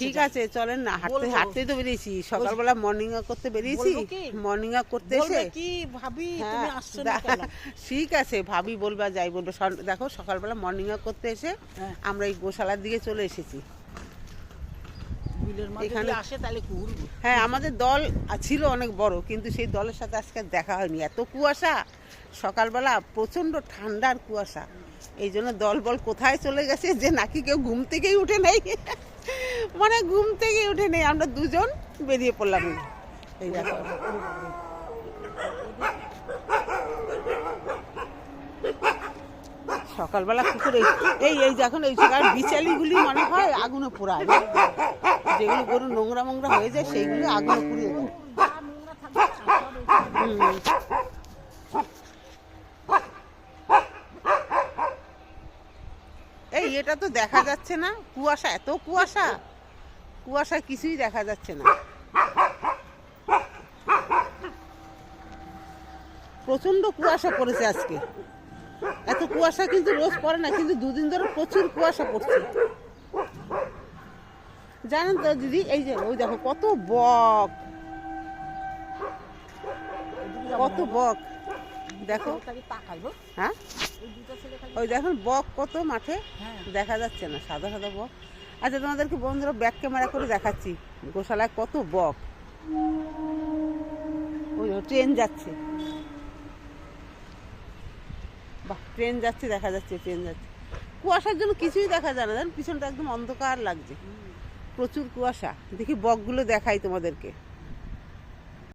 ঠিক আছে চলেন না, হাঁটতেই তো বেরিয়েছি, সকালবেলা মর্নিং ওয়াক করতে বেরিয়েছি, মর্নিং ওয়াক করতে এসে ঠিক আছে ভাবি বলবা যাই বলবো। দেখো সকালবেলা মর্নিং ওয়াক করতে এসে আমরা এই গোশালার দিকে চলে এসেছি। এখানে হ্যাঁ আমাদের দল ছিল অনেক বড়, কিন্তু সেই দলের সাথে আজকে দেখা হয়নি, এত কুয়াশা সকালবেলা, প্রচন্ড ঠান্ডার কুয়াশা, এই জন্য দল বল কোথায় চলে গেছে যে নাকি কেউ ঘুম থেকেই উঠে নেই, মানে ঘুম থেকেই উঠে নেই, আমরা দুজন বেরিয়ে পড়লাম। এই দেখো সকালবেলা পুকুরে এই এই যখন এই বিচালিগুলি মনে হয় আগুনে পোড়ায়, যেগুলো গরু নোংরা মোংরা হয়ে যায় সেইগুলো আগুনে পুড়িয়ে দেয়। এই এটা তো দেখা যাচ্ছে না, কুয়াশা, এত কুয়াশা, কুয়াশা কিছুই দেখা যাচ্ছে না, প্রচন্ড কুয়াশা পড়েছে আজকে। এত কুয়াশা কিন্তু রোজ পড়ে না, কিন্তু দুদিন ধরে প্রচুর কুয়াশা পড়ছে, জানেন তো দিদি। এই যে ওই দেখো কত বক, কত বক দেখো, হ্যাঁ ওই দেখুন বক কত মাঠে, দেখা যাচ্ছে না, সাদা সাদা বক। আচ্ছা তোমাদেরকে বন্ধুরা ব্যাক ক্যামেরা করে দেখাচ্ছি গোশালায় কত বক। ওই ট্রেন যাচ্ছে, বাহ ট্রেন যাচ্ছে, দেখা যাচ্ছে ট্রেন যাচ্ছে, কুয়াশার জন্য কিছুই দেখা যায় না, জান পিছনটা একদম অন্ধকার লাগছে, প্রচুর কুয়াশা। দেখি বকগুলো দেখাই তোমাদেরকে।